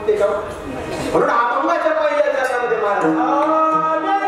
पुरते का? म्हणून अभंगाच्या पहिल्या चरणामध्ये महाराज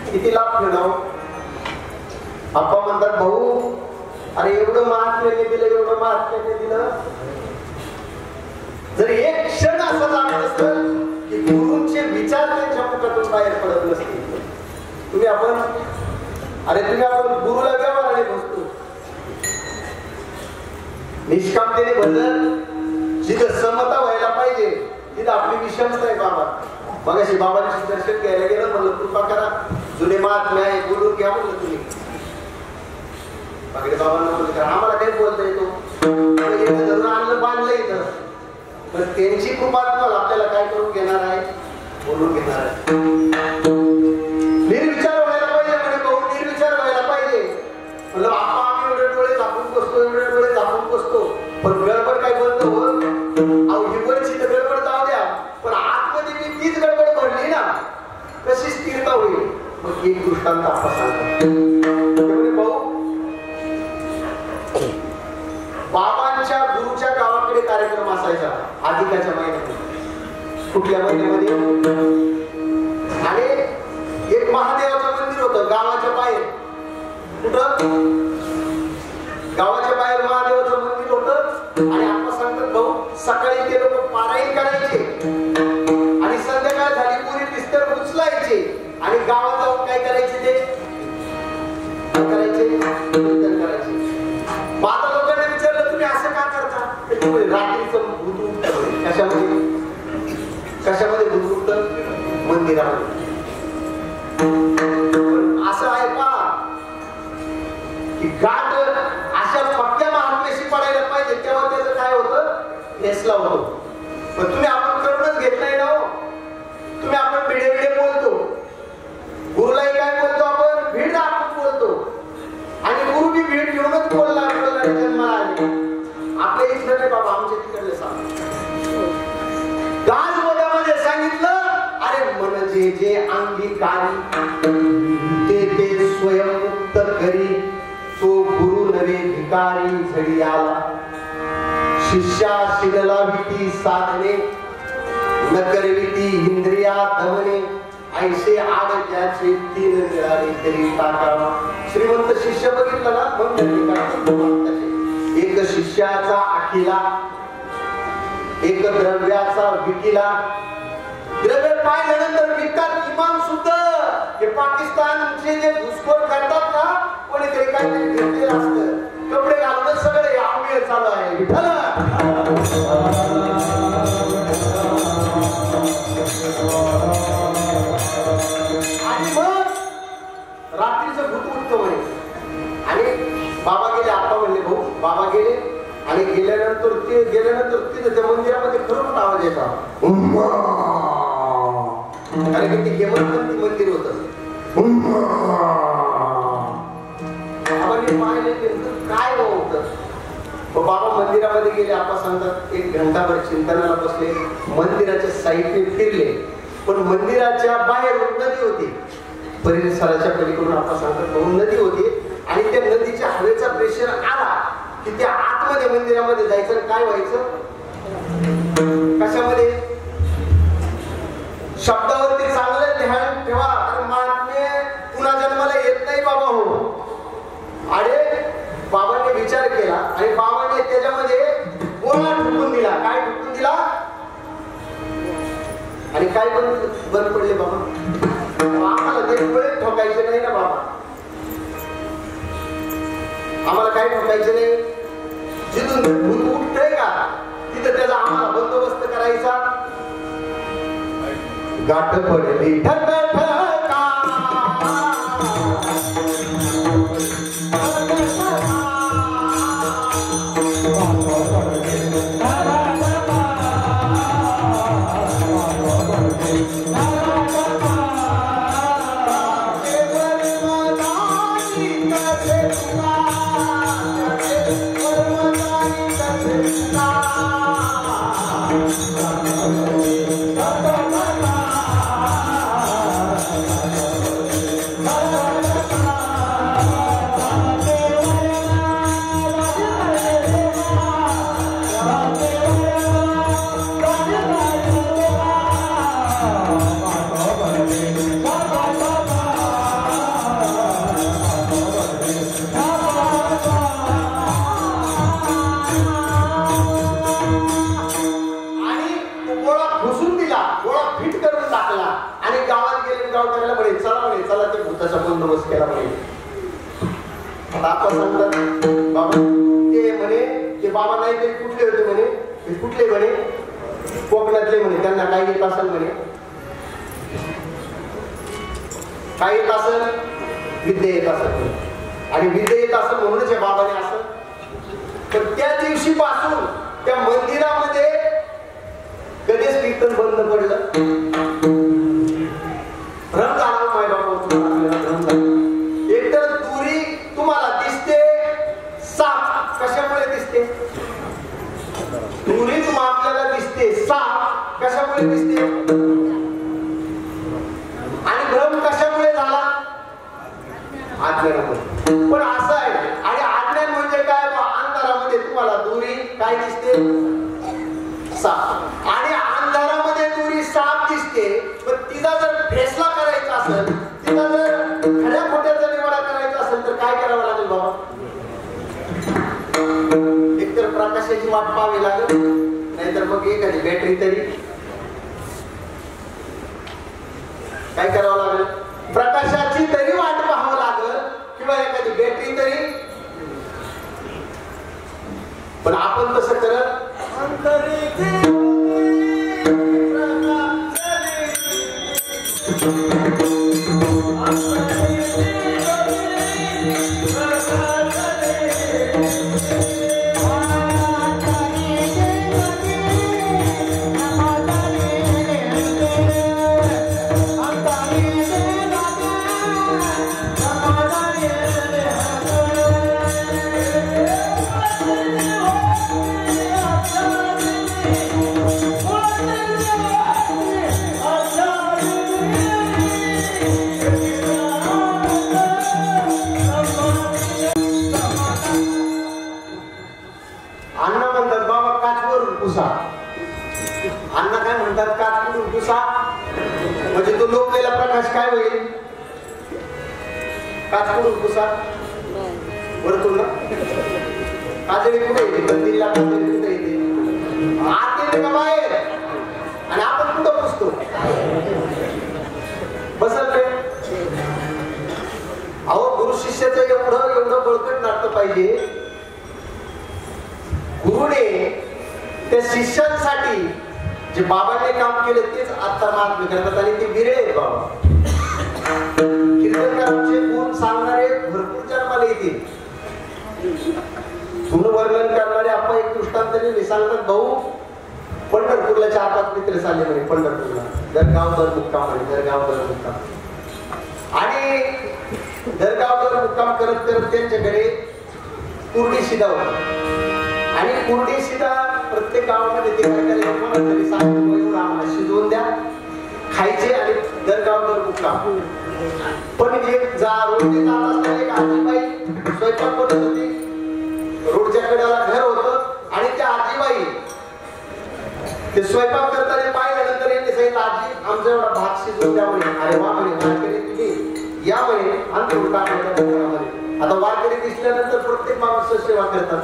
किती लाभ घेणार आप्पा म्हणतात भाऊ अरे एवढं महात्म्याने दिलं एवढं महात्म्याने दिलं जर एक क्षण असं लागत असतं की गुरूंचे विचार त्यांच्या मुखातून बाहेर पडत नसतील तुम्ही आपण गुरुला व्यवहाराने बसतो निष्कामतेने भजन जिथं समता व्हायला पाहिजे तिथं आपली विषमता आहे बाबा मग अशी बाबांची दर्शन घ्यायला गेलं म्हणलं कृपा करा जुने महात्मे आहे बोलून घ्या म्हणलं तुम्ही बाकी बाबांना म्हणलं आम्हाला काही बोलता येतो धरून आणलं बांधलं इथं पण त्यांची कृपा आपल्याला काय करून घेणार आहे बोलून घेणार आहे निर्विचार व्हायला पाहिजे म्हणे भाऊ निर्विचार व्हायला पाहिजे म्हणलं बाप्पा आम्ही एवढे डोळे झाकून बसतो एवढे डोळे झाकून बसतो पण गडबड काय बोलतो अहो ही वरची तर गडबड जाऊ द्या पण आतमध्ये मी तीच गडबड घडली ना कशी स्थिरता होईल मग एक दृष्टांत आपण सांगतो भाऊ बाबांच्या गुरुच्या गावाकडे कार्यक्रम असायचा अधिकाच्या महिन्यामध्ये कुठल्या महिन्यामध्ये आणि एक महादेवाचं मंदिर होतं गावाच्या बाहेर कुठं गावाच्या बाहेर महादेवाचं मंदिर होतं आणि आपण सांगतात भाऊ सकाळी ते लोक पारायण करायचे आणि संध्याकाळ झाली पुरी बिस्तर उचलायचे आणि गावात जाऊन काय करायचे ते करायचे कीर्तन करायचे आता लोकांना विचारलं तुम्ही असं का करता रात्रीचं भूत उठतं कशामध्ये भूत उठतं मंदिरामध्ये असं आहे का की गाठ अशा पक्क्या महात्म्याशी पडायला पाहिजे तेव्हा त्याचं काय होतं नेसला होतो पण तुम्ही आपण करूनच घेत नाही ना हो. तुम्ही आपण भिडे भिडे बोलतो, गुरुलाही काय बोलतो आपण, भीड दाखवून बोलतो. आणि गुरु बी भीड घेऊनच बोलला जन्माला आले. आपल्या इथलं नाही बाबा, आमच्या तिकडले सांग. गाजबोधामध्ये सांगितलं, अरे मन जे जे अंगीकारी ते ते स्वयंमुक्त करी, तो गुरु नवे भिकारी झडी आला. शिष्या शिरला भीती साधने, न करविती इंद्रिया दमने, ऐसे आड त्याचे तीन मिळाले तरी टाकावा. श्रीमंत शिष्य बघितलं ना, मग एक शिष्याचा आखिला, एक द्रव्याचा विकीला. द्रव्य पाहिल्यानंतर विकतात इमान सुद्धा. हे पाकिस्तानचे जे घुसखोर करतात ना, कोणीतरी काहीतरी घेतलेलं असतं, कपडे घालून सगळे आंबे चालू आहे. विठ्ठल आणि मग रात्रीचं भूत उठतं म्हणे. आणि बाबा गेले, आपा म्हणले भाऊ बाबा गेले. आणि गेल्यानंतर तिथे त्या मंदिरामध्ये खरोखर आवाज यायचा, कारण की ते हेमंतपंथी मंदिर होतं. पाहिले काय होतं. बाबा मंदिरामध्ये गेले, आपण सांगतात एक घंटाभर चिंतनाला बसले, मंदिराच्या साईडने फिरले. पण मंदिराच्या बाहेर नदी होती, परिसराच्या पलीकडून आपण सांगतात नदी होती. आणि त्या नदीच्या हवेचा प्रेशर आला की त्या आतमध्ये मंदिरामध्ये जायचं. काय व्हायचं, कशामध्ये, शब्दावरती चांगलं ध्यान ठेवा, कारण महात्मे पुन्हा जन्माला येत नाही बाबा हो. अरे बाबांनी विचार केला आणि बाबांनी त्याच्यामध्ये गोळा ठोकून दिला. काय ठोकून दिला आणि काय बंद पडले बाबा. आम्हाला ते गोळे ठोकायचे नाही ना बाबा, आम्हाला काय ठोकायचे नाही. जिथून भूत उठतंय का तिथं त्याचा आम्हाला बंदोबस्त करायचा. गाठ पडली ठक ठका, बंदोबस्त केला पाहिजे. आता आपण सांगतात बाबा ते म्हणे, ते बाबा नाही ते कुठले होते म्हणे, ते कुठले म्हणे, कोकणातले म्हणे. त्यांना काय येत असेल म्हणे, काय येत असेल, विद्या येत असेल. आणि विद्या येत असेल म्हणूनच या बाबाने असं. पण त्या दिवशी पासून त्या मंदिरामध्ये कधीच कीर्तन बंद पडलं. भ्रम झाला माय बाबा. एकतर दुरी तुम्हाला दिसते, साप कशामुळे दिसते, दुरी तुम्हाला आपल्याला दिसते, साप कशामुळे दिसते. आणि भ्रम कशामुळे झाला, अज्ञानामुळे. पण असं आहे. आणि अज्ञान म्हणजे काय, अंधारामध्ये तुम्हाला दुरी काय दिसते, साप. आणि अंधारामध्ये दुरी साप दिसते. पण तिचा जर फैसला करायचा असेल, तिला जर खऱ्या खोट्याचा निवाडा करायचा असेल तर काय करावं लागेल बाबा. एकतर प्रकाशाची वाट पाहावी लागेल, नाहीतर मग एखादी बॅटरी तरी. काय करावं लागेल, प्रकाशाची तरी वाट पाहावं लागेल किंवा एखादी बॅटरी तरी. पण आपण तसं करत अण्णा काय म्हणतात, काच कुठून पुसा, म्हणजे तो लोकलेला प्रकाश काय होईल, काच कुठून पुसा, वरतून ना. काजळी कुठे येते, मंदिरला काजळी कुठे येते, आत येते का बाहेर, आणि आपण कुठं पुसतो, बसल रे. अहो गुरु शिष्याचं एवढं बळकट नातं पाहिजे. गुरुने त्या शिष्यांसाठी जे बाबांनी काम केलं तेच आता महात्मे करतात, आणि ते विरळे आहेत बाबा. कीर्तनकारांचे गुण सांगणारे भरपूर जन्माला येतील. गुणवर्णन करणारे आपण एक दृष्टांताने सांगतात, भाऊ पंढरपूरला 4-5 मित्र चालले म्हणे, पंढरपूरला दरगाव दर मुक्काम म्हणे, दरगाव दर मुक्काम. आणि दरगाव दर मुक्काम करत करत त्यांच्याकडे कुर्डी शिदा होता, आणि कुर्डी शिदा प्रत्येक गावामध्ये ते तरी सांगितलं आम्हाला शिजवून द्या, खायचे, आणि दरगाव दर मुक्काम. पण एक रोडने जात असताना एक आजीबाई स्वयंपाक करत होती, रोडच्या कडेला घर होतं, आणि त्या आजीबाई ते स्वयंपाक करताना पाहिल्यानंतर यांनी सांगितलं, आजी आमचा एवढा भात शिजवून द्या म्हणे. अरे वा म्हणे, वारकरी तुम्ही या म्हणे, अंतरून टाकण्यामध्ये. आता वारकरी दिसल्यानंतर प्रत्येक माणूस सेवा करतात.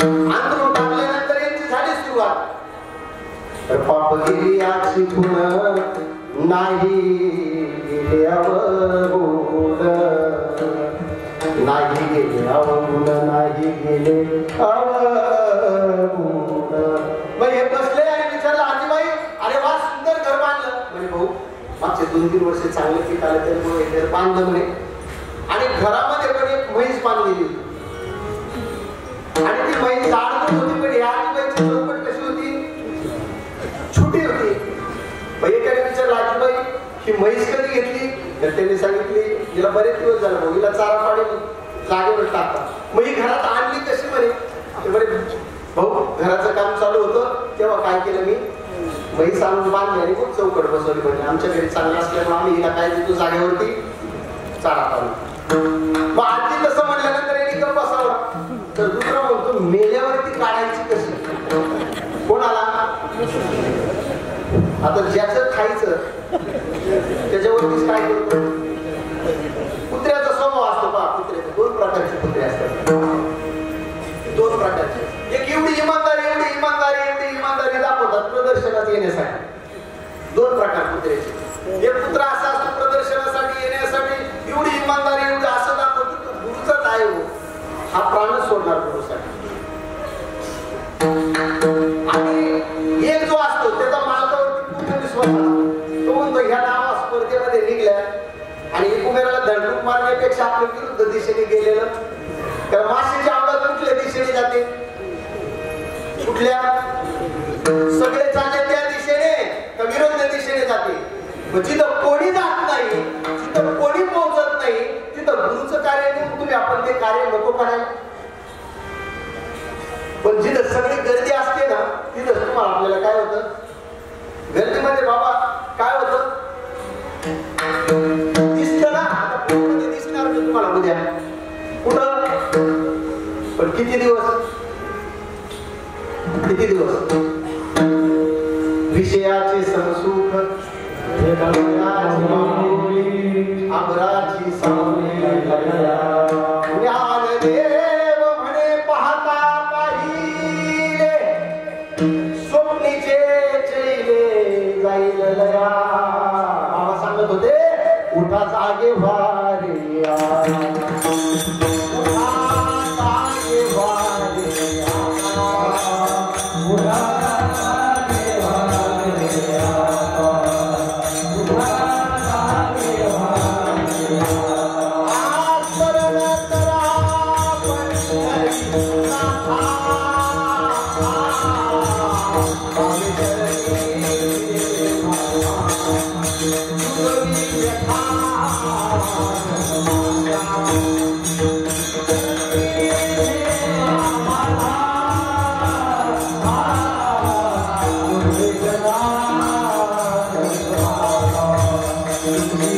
अंतरून टाकल्यानंतर यांची झाली सुरुवात. तर पाप गेली याची खुण नाही गेले अवगुण, नाही गेले अवगुण, नाही गेले अवगुण. मग हे बसले आणि विचारलं, आजीबाई अरे वा सुंदर घर बांधलं म्हणे. भाऊ मागचे 2-3 वर्ष चांगले पीक आलं त्यामुळे घर बांधलं म्हणे, आणि घरामध्ये पण एक म्हैस बांधलेली होती, आणि ती म्हैस जाड होती, पण या आजीबाईची चौकट कशी होती, छोटी होती. एकाने विचारलं, आजीबाई ही म्हैस कधी घेतली, तर त्यांनी सांगितली हिला बरेच दिवस झाले भाऊ, हिला चारा पाणी जागेवर टाकतात. मग ही घरात आणली कशी म्हणे. भाऊ घराचं काम चालू होतं तेव्हा काय केलं मी, म्हैस आणून बांधली आणि खूप चौकट बसवली. म्हणजे आमच्या घरी चांगलं असल्यामुळे आम्ही हिला काय देतो, जागेवरती चारा पाणी. मग आजी तसं म्हणल्यानंतर यांनी गप्प बसावला. तर दुसरा म्हणतो, मेल्यावरती काढायची कशी, कोणाला. आता ज्याचं खायचं त्याच्यावरतीच काय करतो. कुत्र्याचा स्वभाव असतो पहा, कुत्र्याचे 2 प्रकारचे कुत्रे असतात, 2 प्रकारचे. एक एवढी इमानदारी दाखवतात प्रदर्शनात येण्यासाठी. 2 प्रकार कुत्र्याचे. एक कुत्रा असा असतो प्रदर्शनासाठी येण्यासाठी एवढी इमानदारी, एवढी असं दाखवतो तो गुरुचाच आहे, हा प्राणच सोडणार गुरुसाठी. आणि एक जो असतो त्याचा मालकावरती पूर्ण विश्वास असतो. तो म्हणतो ह्या नावा स्पर्धेमध्ये निघल्या आणि कुबेराला धडधूक मारण्यापेक्षा आपल्या विरुद्ध दिशेने गेलेलं. तर माशीची आवडत कुठल्या दिशेने जाते, कुठल्या, सगळे चालले त्या दिशेने का विरुद्ध दिशेने जाते. जिथं कोणी जात नाही, जिथं कोणी पोहोचत नाही, तिथं गुरुचं कार्य नेऊन तुम्ही आपण ते कार्य नको करायला. पण जिथं सगळी गर्दी असते ना, तिथं तुम्हाला आपल्याला काय होतं, गर्दीमध्ये बाबा काय होतं, दिसतं ना. आता पुण्यामध्ये दिसणार नाही तुम्हाला उद्या कुठं, पण किती दिवस विषयाचे समसुख, आबराची सावली, ज्ञानदेव म्हणे पाहता पाहिले, स्वप्नीचे चैले जाईल लया. बाबा सांगत होते, उठा जागे वारे,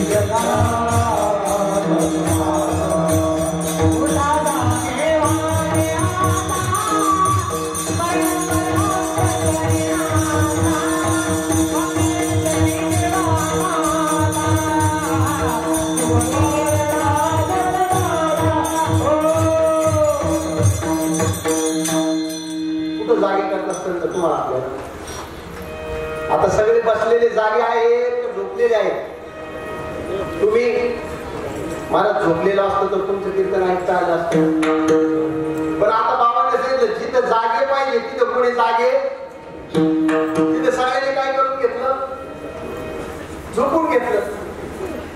Yeah. आता सगळे बसलेले जागे आहेत, झोपलेले आहेत. तुम्ही मला झोपलेलं असतं तर तुमचं कीर्तन ऐकता आलं असतं. पण आता बाबांनी सांगितलं जिथं जागे पाहिजे तिथं कोणी जागे, तिथे सगळ्यांनी काय करून घेतलं, झोपून घेतलं.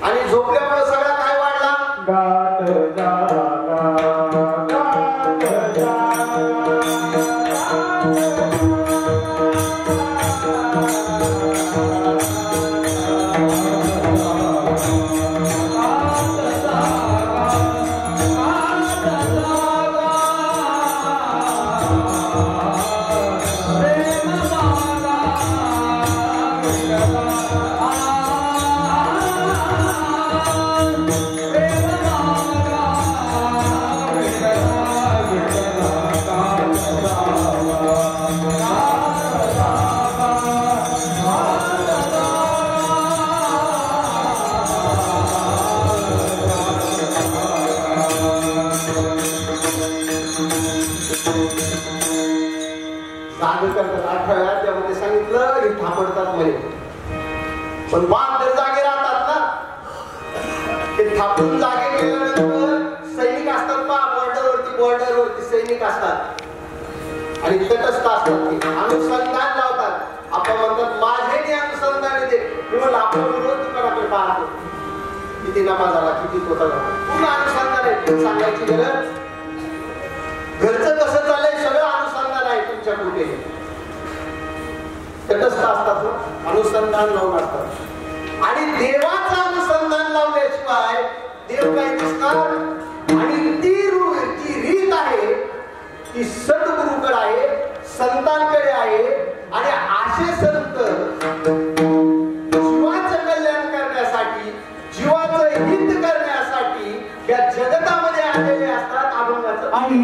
आणि झोपल्यामुळे सगळा काय वाढला, गात पण बाप तर जागे राहतात ना. ते थापून जागे केल्यानंतर सैनिक असतात पा बॉर्डरवरती सैनिक असतात आणि तटस्थ असतात. ते अनुसंधान लावतात. आपण म्हणतात माझे अनुसंधान येते. आपण रोज दुकानाकडे पाहतो किती नफा झाला, किती तोटा झाला. पूर्ण अनुसंधान आहे. सांगायची गरज, घरचं कसं चाललंय सगळं अनुसंधान आहे तुमच्या कुठे. तटस्थ असतात, अनुसंधान लावून असतात. आणि देवाचं अनुसंधान लावल्याशिवाय देव काय दिसणार. आणि ती रीत आहे ती सद्गुरूकडे आहे, संतांकडे आहे. आणि असे संत जीवाचं कल्याण करण्यासाठी, जीवाचं हित करण्यासाठी या जगतामध्ये आलेले असतात. अभंगाचं आणि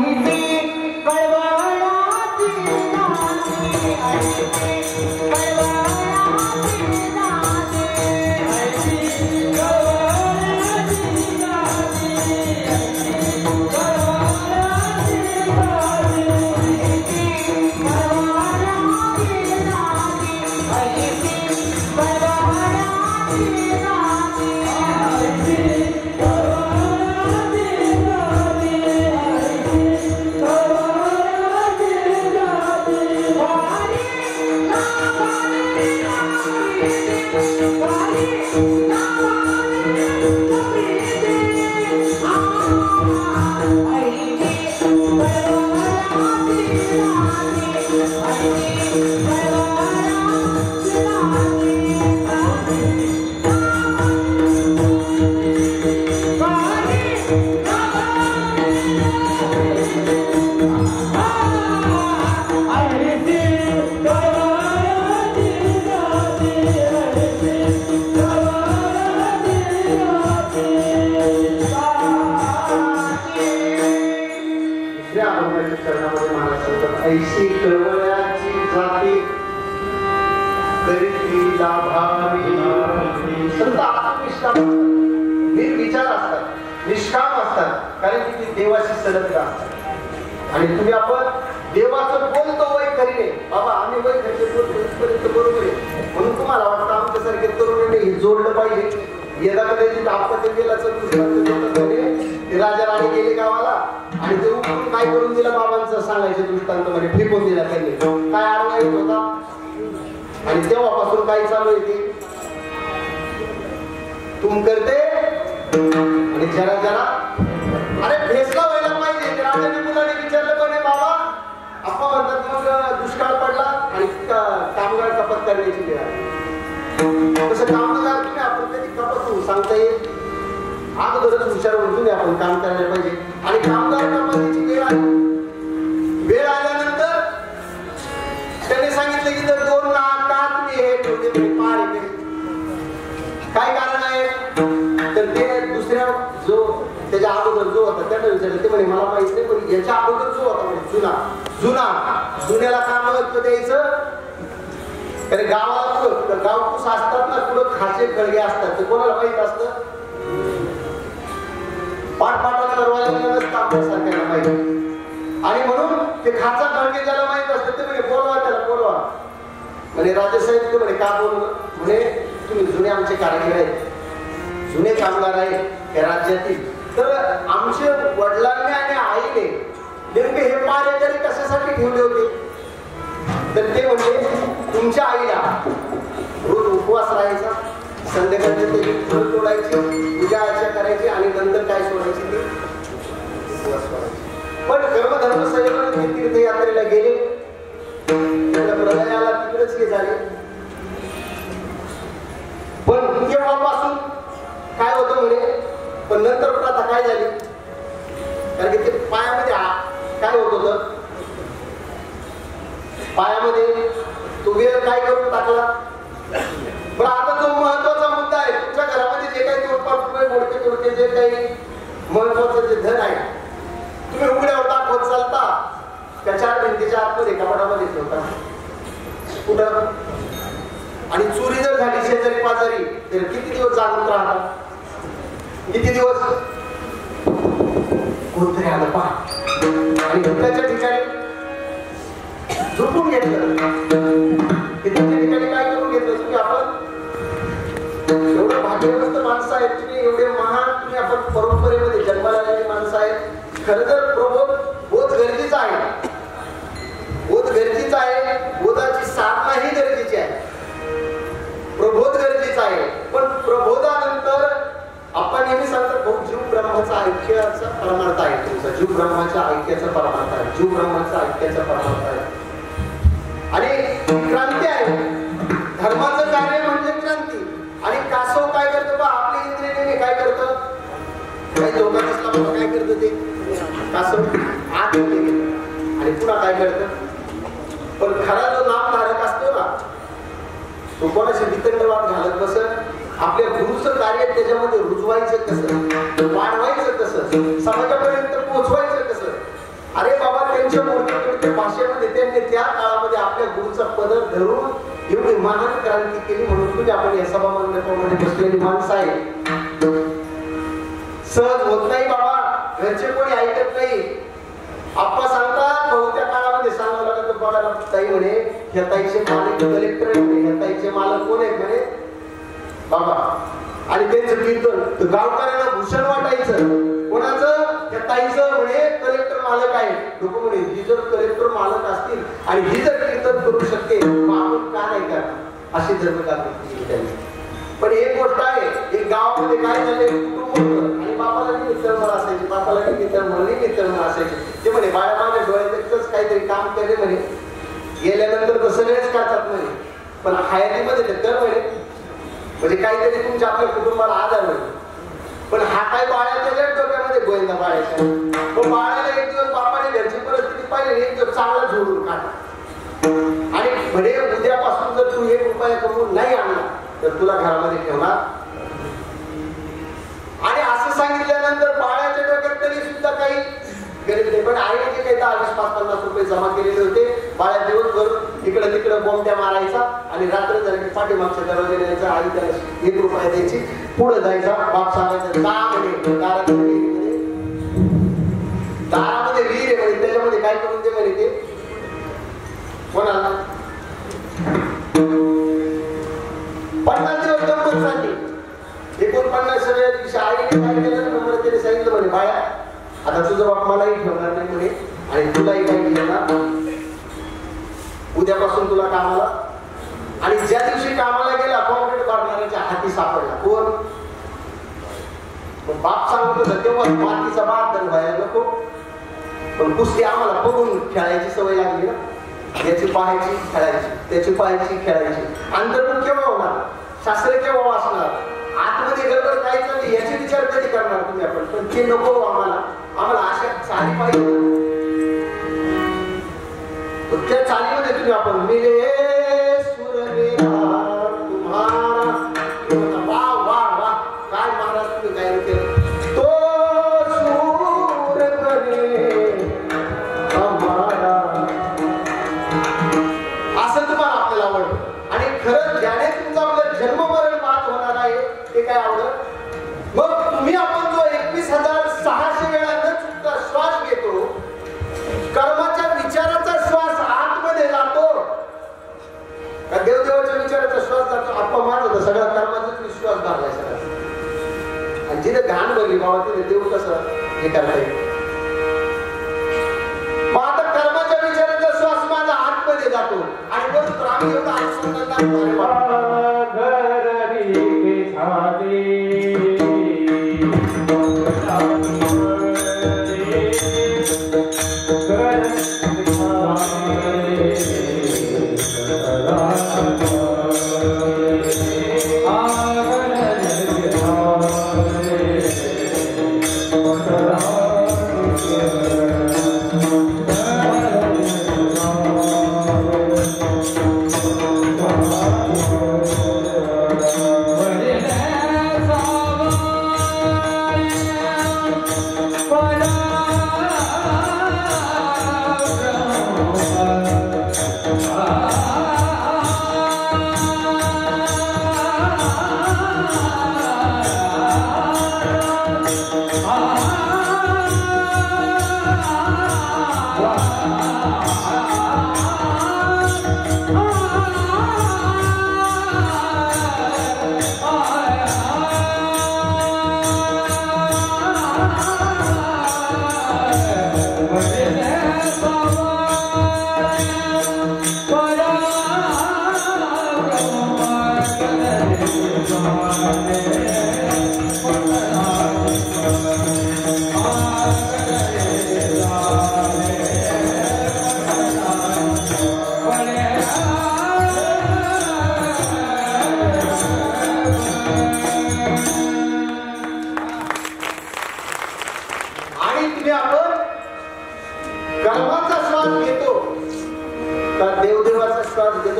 ऐशी कळवळ्याची जाती करीला भावी. संत आत्मनिष्काम निर्विचार असतात, निष्काम असतात. कारण की ते देवाशी संलग्न असतात. आणि तुम्ही आपण देवाचं बोलतो वय करीने बाबा आम्ही वय खर्च बोलतो इथपर्यंत बरोबर आहे. म्हणून तुम्हाला वाटतं आमच्यासारखे तरुणांनी हे जोडलं पाहिजे. यदा कदाचित आपत्ती ते राजा राणी गेले गावाला आणि ते उठून काय करून दिलं बाबांचं सांगायचं दृष्टांत मध्ये फेकून दिला त्यांनी. काय आडवा येत होता. आणि तेव्हापासून काय चालू आहे ते तुम करते आणि जरा जरा अरे फेसला व्हायला पाहिजे. राजाने मुलाने विचारलं पण बाबा आपण म्हणतात मग दुष्काळ पडला आणि कामगार कपात करण्याची वेळ आली. तसं कामगार तुम्ही आपण कधी कपात होऊ सांगता येईल. अगोदरच विचार तुम्ही आपण काम करायला पाहिजे. आणि कामगार कपातीची वेळ आली. वेळ आल्यानंतर त्याने सांगितलं की जर 2 लाख का तुम्ही हे ठेवते पार येते. काय कारण आहे तर ते दुसऱ्या जो त्याच्या अगोदर जो होता त्याला विचारलं. ते म्हणे मला माहित नाही पण याच्या अगोदर जो होता म्हणजे जुन्याला काम महत्व द्यायचं. कारण गावाला गावपूस असतात ना पुढं खाचे खळगे असतात. ते कोणाला माहित असतं. पाठपाठाला करवायला सारख्याला माहिती. आणि म्हणून ते खाचा खळगे ज्याला माहित असतं ते म्हणजे बोलवा त्याला बोलवा. म्हणे राजेसाहेब ते म्हणे का बोलवलं? म्हणे तुम्ही जुने आमचे कारागीर आहेत, जुने कामगार आहेत या राज्यातील, तर आमचे वडिलांनी आणि आईने नेमके हे पारेकरी कशासाठी ठेवले होते? तर ते म्हणजे तुमच्या आईला रोज उपवास राहायचा, संध्याकाळची त्याची फुलं तोडायची, पूजा अर्चा करायची आणि नंतर काय सोडायची ती उपवास सोडायची. पण कर्मधर्म संयमाने तीर्थयात्रेला गेले, प्रलयाला तिकडेच हे झाले. पण तेव्हापासून काय होतं म्हणे, पण नंतर प्रथा काय झाली? कारण की ते पायामध्ये काय होत होतं, पायामध्ये तो वेळ काय करून टाकला. पण आता जो महत्वाचा मुद्दा आहे, तुमच्या घरामध्ये जे काही रुपये मोडके तोडके जे काही महत्वाचं जे धन आहे, तुम्ही उघड्यावर दाखवत चालता त्या चार भिंतीच्या आतमध्ये कपाटामध्ये ठेवता कुठं. आणि चोरी जर झाली शेजारी पाजारी तर किती दिवस जागृत राहतात? किती दिवस? कोणतरी आलं पहा आणि त्याच्या ठिकाणी झोपून घेतलं. त्याच्या ठिकाणी काय करून घेतलं तुम्ही? आपण एवढं भाग्यवंत माणसं आहेत तुम्ही, एवढे महान तुम्ही, आपण परंपरेमध्ये जन्माला आलेली माणसं आहेत. खरं तर प्रबोध बोध गरजेचा आहे, बोध गरजेचा आहे, बोधाची साधना ही गरजेची आहे, प्रबोध गरजेचा आहे. पण प्रबोधानंतर आपण नेहमी सांगतो जीव ब्रह्माचा ऐक्याचा परमार्थ आहे. तुमचा जीव ब्रह्माच्या ऐक्याचा परमार्थ आहे, जीव ब्रह्माचा ऐक्याचा परमार्थ आहे. आणि क्रांती आहे, धर्माचं कार्य म्हणजे क्रांती. आणि कासव काय करतं बा, आपली इंद्रिय नेहमी काय करतं, काही लोकांनी काय करतं ते कासव आत आणि पुन्हा काय करतं. पण खरा जो नामधारक असतो ना, तो कोणाशी वितंडवाद घालत बसत, आपल्या गुरुचं कार्य त्याच्यामध्ये रुजवायचं कसं, वाढवायचं कसं, समाजापर्यंत पोहोचवायचं कसं. अरे बाबा, त्यांच्या मोठ्या भाषेमध्ये त्यांनी त्या काळामध्ये आपल्या गुरुचा पदर धरून एवढी महान क्रांती केली. म्हणून तुम्ही आपण या सभा मंडपामध्ये बसलेली माणसं आहे. सहज होत नाही बाबा, घरचे कोणी ऐकत नाही. आप्पा सांगतात भाऊ त्या काळामध्ये सांगावं लागत, बघा ताई म्हणे ह्या ताईचे मालक कलेक्टर आहे म्हणे, ह्या ताईचे मालक कोण आहेत म्हणे बाबा. आणि त्यांचं कीर्तन गावकऱ्यांना भूषण वाटायचं. कोणाचं? त्या ताईचं म्हणे कलेक्टर मालक आहे. लोक म्हणे ही जर कलेक्टर मालक असतील आणि ही जर कीर्तन करू शकते मग आपण का नाही करणार, अशी धर्मकार्य त्यांनी. पण एक गोष्ट आहे, एक गावामध्ये काय झाले, कुटुंब होतं आणि बापाला मित्रमळ असायचे, बापाला मित्रमळ असायचे. ते म्हणे बाळा माझ्या डोळ्यातच काहीतरी काम केले म्हणे, गेल्यानंतर तर सगळेच करतात म्हणे, पण हयातीमध्ये ते कर म्हणे, म्हणजे काहीतरी तुमच्या आपल्या कुटुंबाला आधार होईल. पण हा काय बाळाच्या डोक्यामध्ये गोविंदा बाळाच्या. पण बाळाला एक दिवस बापाने घरची परिस्थिती पाहिली, एक दिवस चांगला झोडून काढला आणि म्हणे उद्यापासून जर तू 1 रुपया कमवून नाही आणला तर तुला घरामध्ये ठेवणार. आणि असं सांगितल्यानंतर बाळाच्या डोक्यात तरी सुद्धा काही गरज नाही. पण आईने जे काही 10-20-50 रुपये जमा केलेले होते, बाळा दिवसभर इकडं तिकडं बोंबट्या मारायचा आणि रात्र झाली की पाठीमागच्या दरवाजा द्यायचा, आई त्याला 1 रुपया द्यायची, पुढे जायचा, बाप सांगायचं का म्हणे दारामध्ये विहीर आहे म्हणे, त्याच्यामध्ये काय करून दे म्हणे ते कोणाला. 50 दिवस गंमत चालली. 49व्या दिवशी आईने काय केलं, नंबर त्याने सांगितलं म्हणे बाळा आता तुझं बाप मलाही ठेवणार नाही म्हणे आणि तुलाही काही घेणार, उद्यापासून तुला कामाला. आणि ज्या दिवशी कामाला गेला कॉन्क्रीट बांधणाऱ्याच्या हाती सापडला. कोण? बाप सांगत होता तेव्हा मातीचा बाप तर व्हायला नको, पण कुस्ती आम्हाला बघून खेळायची सवय लागली ना, याची पाहायची खेळायची, त्याची पाहायची खेळायची. अंतर्मुख केव्हा होणार, शास्त्र केव्हा वाचणार, आतमध्ये गडबड काय चालली याचे विचार कधी करणार तुम्ही आपण. पण ते नको आम्हाला, आम्हाला अशा चाली पाहिजे. त्या चालीमध्ये तुम्ही आपण मिले सुरवेरा तुम्हारा, वा वा वा काय महाराज तुम्ही काय केलं, तो सूर बने हमारा, असं तुम्हाला आपल्याला आवडतं. आणि खरं ज्याने तुमचा आपला जन्ममरण बात होणार आहे ते काय आवडत. मग तुम्ही आपण जो 21,600 वेळा न चुकता श्वास घेतो, कर्माच्या विचाराचा श्वास आतमध्ये जातो का देवदेवाच्या विचाराचा श्वास जातो अपमान होता सगळा कर्माचाच विश्वास धरलाय सगळा आणि जिथे घाण भरली बाबा तिथे देव कसं हे करता येईल मग आता कर्माच्या विचाराचा श्वास माझा आतमध्ये जातो आणि बरोबर आम्ही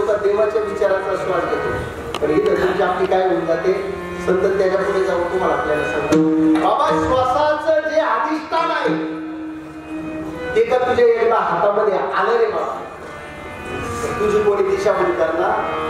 एवढा देवाच्या विचाराचा श्वास घेतो पण ही तुमची आपली काय होऊन जाते संत त्याच्या पुढे जाऊन तुम्हाला आपल्याला सांगतो बाबा श्वासाचं जे अधिष्ठान आहे ते का तुझ्या एकदा हातामध्ये आलं रे बाबा तुझी कोणी दिशाभूल करणार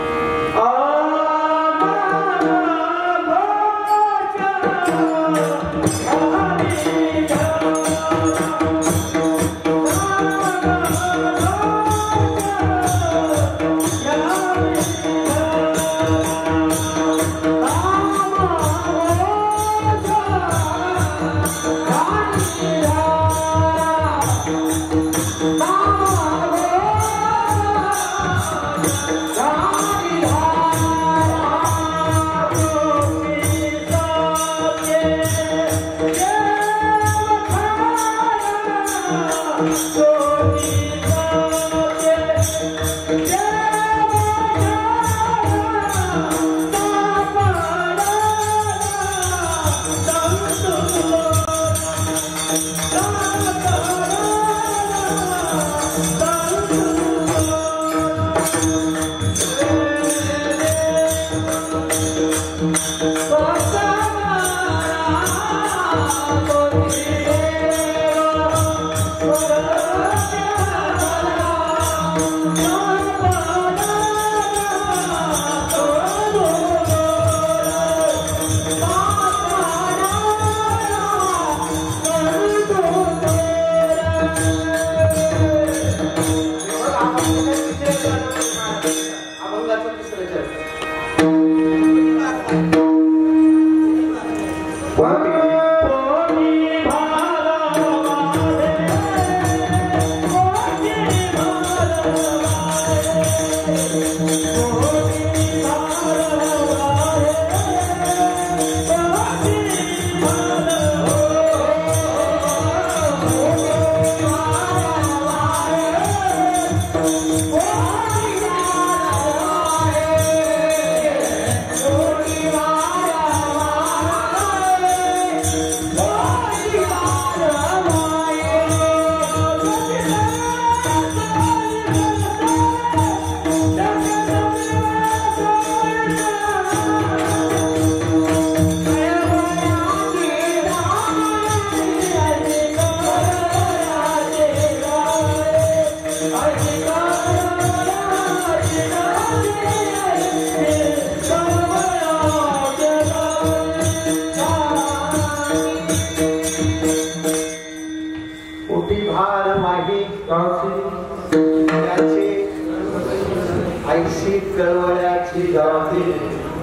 कळवळ्याची जाती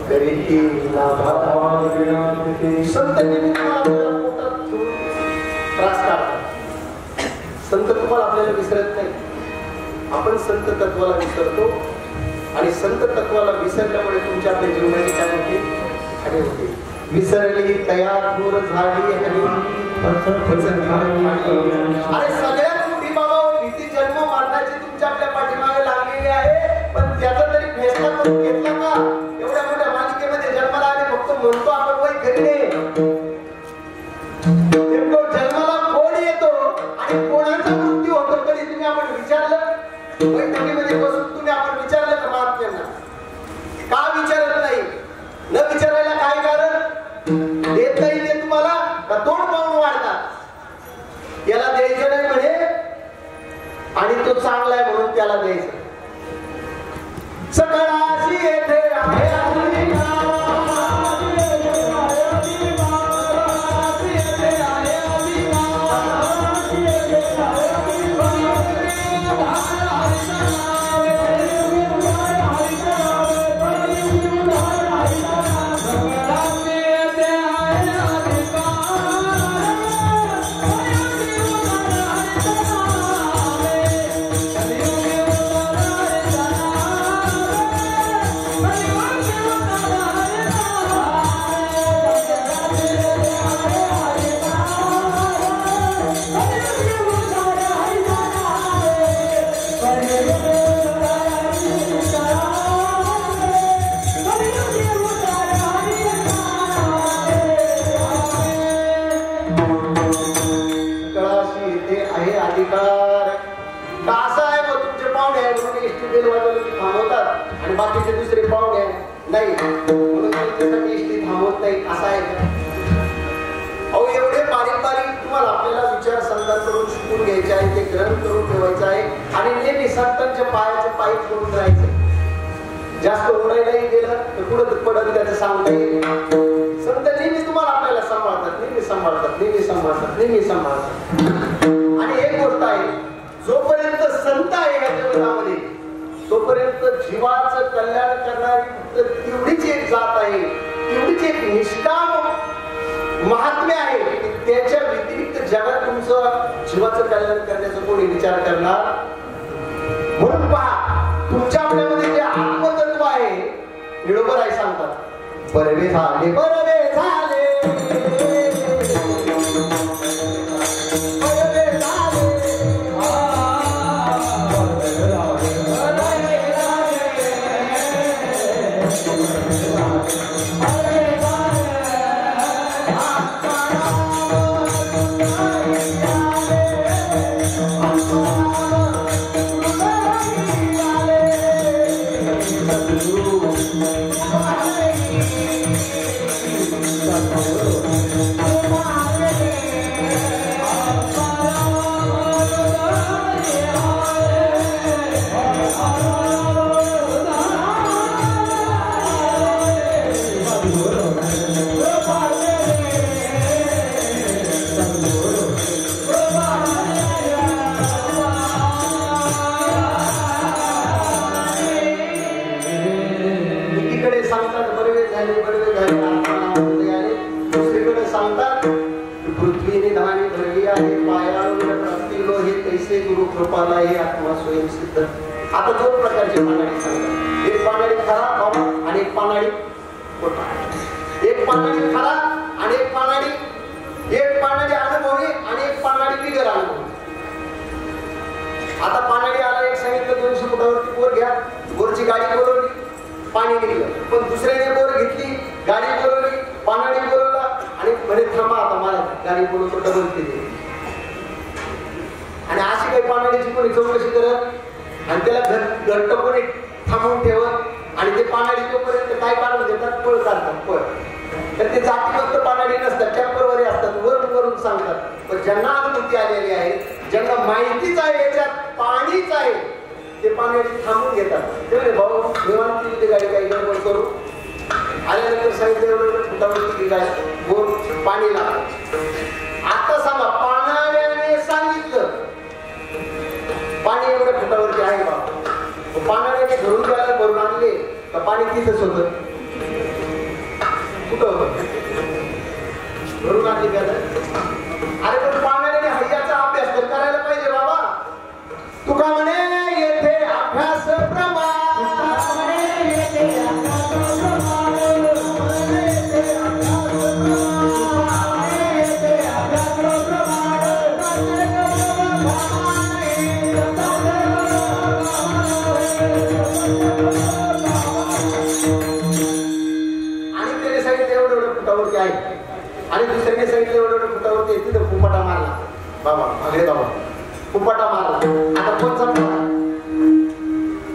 करीती संत त्रास काढतात. संत तुम्हाला आपल्याला विसरत नाही. आपण संत तत्वाला विसरतो आणि संत तत्वाला विसरल्यामुळे तुमच्या आपल्या जीवनाची काय होते आणि होते. विसरली तयार दूर झाली अरे सगळ्यात मोठी बाबा भीती जन्म मारण्याची तुमच्या आपल्या पाठीमागे लागलेली आहे. पण त्याचा तरी फैसला करून घेतला का? एवढ्या मोठ्या मालिकेमध्ये जन्माला आले फक्त म्हणतो आपण वय घरी जन्माला कोण येतो आणि कोणाचा मृत्यू होतो कधी तुम्ही आपण विचारलं? बैठकीमध्ये बसून तुम्ही आपण विचारलं का महात्म्यांना? का विचारत नाही? न विचारायला काय कारण? देत नाही ते तुम्हाला का तोंड पाहून वाढतात? याला द्यायचं नाही म्हणे आणि तो चांगला आहे म्हणून त्याला द्यायचं. सकळाशी येथे आहे आणि बाकीचे दुसरे पाहुणे नाही म्हणून त्यांच्यासाठी इष्टी थांबवत नाही असं आहे का? अहो एवढे बारीक बारीक तुम्हाला आपल्याला विचार संधान करून शिकून घ्यायचे आहे, ते ग्रहण करून ठेवायचं आहे आणि नेहमी संतांच्या पायाचे पायी करून राहायचं. जास्त उडायलाही गेलं तर पुढे पडत त्याचं सांगता येईल. संत नेहमी तुम्हाला आपल्याला सांभाळतात, नेहमी सांभाळतात, नेहमी सांभाळतात, नेहमी सांभाळतात. आणि एक गोष्ट आहे, जोपर्यंत संत आहे या जगतामध्ये तोपर्यंत जीवाचं कल्याण करणारी तेवढीच एक जात आहे, तेवढीच एक निष्काम महात्म्य आहे की त्याच्या व्यतिरिक्त जगात तुमचं जीवाचं कल्याण करण्याचा कोणी विचार करणार? म्हणून पहा, तुमच्या आपल्यामध्ये जे आत्मतत्व आहे बरोबर आहे सांगतात. बरवे झाले बरवे झाले कृपाला हे आत्मा स्वयंसिद्ध. आता दोन प्रकारचे पानाडी सांगतात. एक पानाडी खरा आणि एक पानाडी खोटा. एक पानाडी खरा आणि एक पानाडी अनुभवी आणि एक पानाडी बिगर अनुभवी. आता पानाडी आला, एक सांगितलं 200 फुटावरती बोर घ्या, बोरची गाडी बोलवली, पाणी निघलं. पण दुसऱ्याने बोर घेतली, गाडी बोलवली, पानाडी बोलवला आणि म्हणे थांबा आता मला गाडी बोलवतो डबल केली. आणि अशी काही पानाडीची कोणी चौकशी करत आणि त्याला घट्ट कोणी थांबवून ठेवत आणि ते पानाडी तोपर्यंत काय काढून देतात, पळ काढतात, पळ. तर ते जातीवंत पानाडी नसतात, टेम्पररी असतात, वरून सांगतात. पण ज्यांना अनुभूती आलेली आहे, ज्यांना माहितीच आहे याच्यात पाणीच आहे, ते पानाडी थांबून घेतात. ते म्हणजे भाऊ निवांत तुझी गाडी काही गडबड करू. आल्यानंतर सांगितलं एवढं फुटावरती गाडी बोर पाणी लागलं. आता सांगा, पानाड्याने सांगितलं पाणी एवढ्या फुटावरती आहे बाबा, पानाड्याने घरून जायला भरून आणले का पाणी तिथंच होतं? कुठं होतं? भरून आणली का? अरे पण पाण्याने हैयाचा अभ्यास तर करायला पाहिजे बाबा. तुका म्हणे येथे अभ्यास प्रमाण आणि दुसऱ्याने सांगितलं एवढं फुटावरती तिथं फुपाटा मारला बाबा. अगरे बाबा फुपाटा मारला. आता कोणचा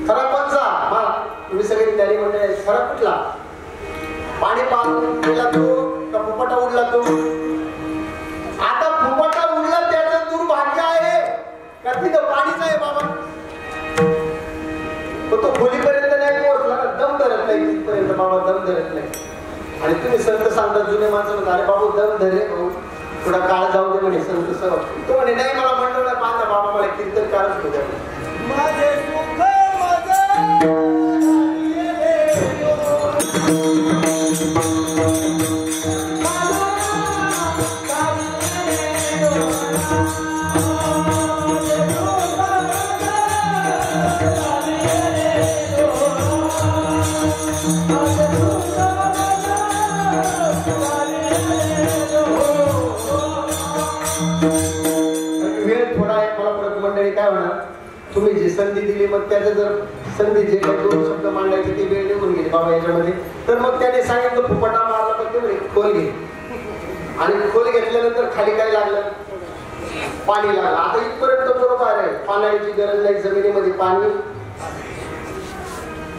खरा कोणचा मारा? तुम्ही सगळे त्याने म्हणजे खरा कुठला? पाणी पाला तो का फुपाटा उडला तो? आता फुपाटा उडला त्याचं दुर्भाग्य आहे का तिथं पाणीच आहे बाबा? तो खोलीपर्यंत नाही पोहोचला ना, दम धरत नाही तिथपर्यंत बाबा, दम धरत नाही. आणि तुम्ही संत सांगता जुने माणसं म्हणतात अरे बाबू दम धरे भाऊ थोडा काळ जाऊ दे म्हणे संत सर. तो म्हणे नाही मला म्हणलं ना पाहता बाबा मला कीर्तन काळच होत्या माझे सुख काय होणार? तुम्ही जी संधी दिली मग त्याचं जर संधी जे काही दोन शब्द मांडायचे ते वेळ निघून गेली बाबा याच्यामध्ये, तर मग त्याने सांगितलं फुपाटा मारला तर ते म्हणे खोल घे. आणि खोल घेतल्यानंतर खाली काय लागलं? पाणी लागलं. आता इथपर्यंत बरोबर आहे, पाण्याची गरज नाही जमिनीमध्ये पाणी.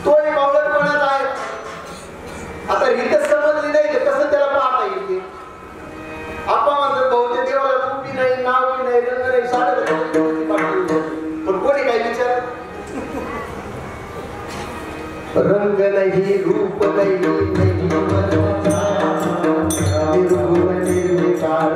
तो एक अवलटपणाच आहे. आता रीतच समजली नाही तर कसं त्याला पाहता येईल ते? आपण म्हणतो बहुतेक देवाला रूपी नाही, नाव की नाही, रंग नाही, साधं पण कोणी काय विचार? रंग नाही, रूप नाही, निर्विकार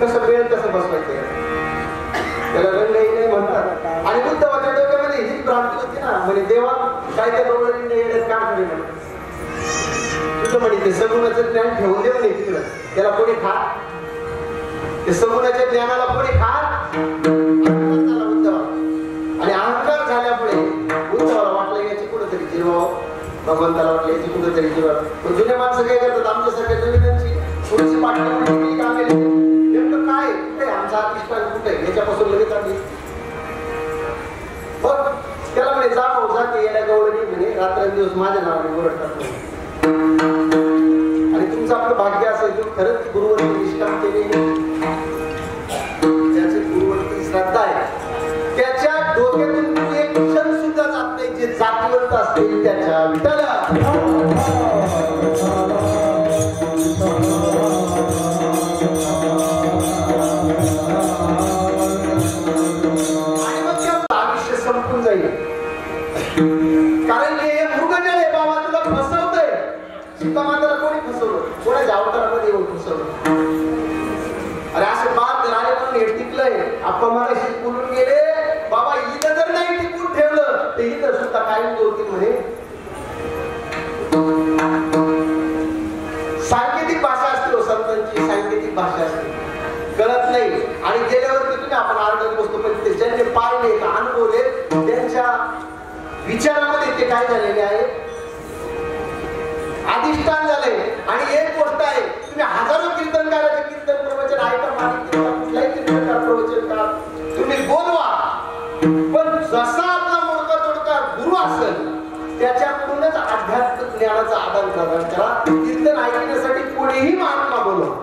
कसं वेळ कसं बसवायचं त्याला रंगही नाही म्हणतात. आणि बुद्धवाच्या डोक्यामध्ये ही भ्रांती होती ना, म्हणजे देवा काय त्या डोळ्याने काम करेल तुझं म्हणे ते सगुणाचं ज्ञान ठेवून दे म्हणे तिकडं, त्याला कोणी खा ते सगुणाच्या ज्ञानाला कोणी खा उद्धवा. आणि अहंकार झाल्यामुळे उद्धवाला वाटलं याची कुठंतरी जिरवावं, भगवंताला वाटलं याची कुठंतरी जिरवावं. पण जुने माणसं काय करतात आमच्यासारख्या नवीनांची थोडीशी पाठवून काम केली नेमकं काय कुठे आमचा अतिष्ठान कुठे याच्यापासून लगेच आम्ही बघ त्याला म्हणे जा भाऊ जा ते येण्या गवळणी म्हणे रात्रंदिवस माझ्या नावाने ओरडतात म्हणे. आणि तुमचं आपलं भाग्य असेल तर खरंच गुरुवरती निष्काम केले, ज्याचे गुरुवरती श्रद्धा आहे त्याच्या डोक्यातून एक क्षण सुद्धा जात नाही जे जातीवंत असतील त्याच्या विठाला. संपून जाईल कारण हे मृगजळ आहे बाबा तुला फसवतंय. सीता माताला कोणी फसवलं? कोणाच्या अवतारामध्ये येऊन फसवलं? अरे असे बात राणे म्हणून हे टिकलंय आप्पा मागाशी बोलून गेले बाबा इथं जर नाही टिकून ठेवलं तर इथं सुद्धा कायम होती म्हणे. सांकेतिक भाषा असते, संतांची सांकेतिक भाषा असते, कळत नाही. आणि गेल्यावरती तुम्ही आपण आरडत बसतो, पण ते ज्यांनी पाळले अनुभवले त्यांच्या विचारामध्ये ते काय झालेले आहे, अधिष्ठान झालंय. आणि एक गोष्ट आहे, तुम्ही हजारो कीर्तनकाराचे कीर्तन प्रवचन ऐका, कुठलाही कीर्तनकार प्रवचनकार तुम्ही बोलवा, पण जसा आपला मोडका तोडका गुरु असेल त्याच्याकडूनच आध्यात्मिक ज्ञानाचा आदान प्रदान करा. कीर्तन ऐकण्यासाठी कोणीही महात्मा बोलवा,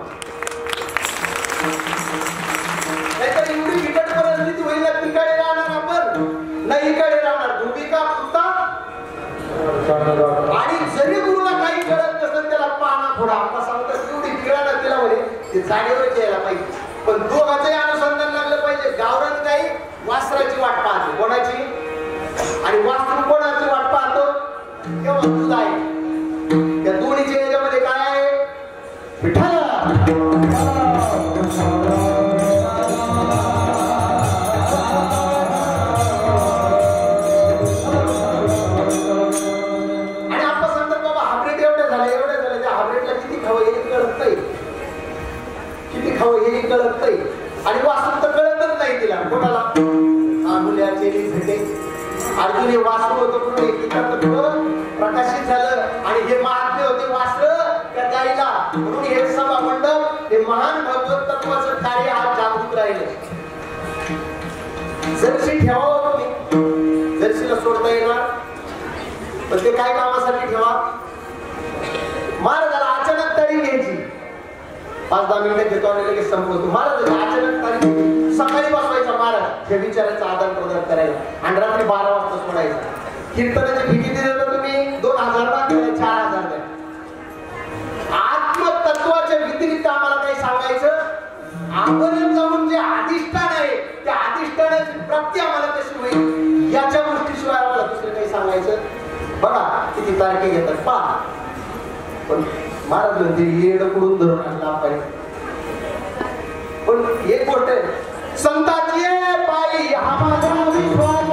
नाहीतर एवढी बिकट परिस्थिती होईल, तिकडे राहणार आपण नाही, इकडे राहणार, भूमिका पुरता. आणि जरी गुरुला काही कळत नसेल त्याला पाना फोडा, आपण सांगतात एवढी बिघडा ना तिला म्हणे ते जागेवरच यायला पाहिजे. पण दोघांचंही अनुसंधान लागलं पाहिजे. गावरान काही वासराची वाट पाहते, कोणाची, आणि वासरू कोणाची वाट पाहतो, तेव्हा दूध आहे. त्या दोन्हीच्या याच्यामध्ये काय आहे, विठ्ठल. आणि आपण सांगतात बाबा हाब्रेट एवढं झालं त्या हाब्रेटला किती खावं हे कळत नाही, किती खावं हे कळत नाही. आणि वासरू तर कळतच नाही तिला, कोणाला मुलाचे भेटे. अर्जुन हे वासरू होतं म्हणून एकीकडं प्रकाशित झालं, आणि हे महात्मे होते वासर त्या गाईला, म्हणून हे सभा मंडप हे महान भगवत तत्वाचं कार्य आज जागृत राहिलं. जर्सी ठेवावं तुम्ही, जर्सीला सोडता येणार, पण ते काय कामासाठी ठेवा. महाराजाला अचानक तारीख घ्यायची, 5-10 मिनिटं घेतो आणि लगेच संपवतो. महाराजाला अचानक तारीख घ्यायची, सकाळी बसवायचा महाराज हे विचारांचं आदान प्रदान करायला, आणि रात्री 12 वाजता सोडायचा. कीर्तनाची भीती दिली तर तुम्ही 2000 द्या, 4000 द्या. आत्मतत्वाच्या व्यतिरिक्त आम्हाला काही सांगायचं, आपण जाऊन जे अधिष्ठान आहे त्या अधिष्ठानाची प्राप्ती आम्हाला कशी होईल याच्या गोष्टीशिवाय आम्हाला दुसरं काही सांगायचं. बघा किती तारखे घेतात पहा. पण महाराज म्हणते येड कुडून धरून आणला आपण. पण एक गोष्ट आहे, संतांची पायी हा माझा विश्वास,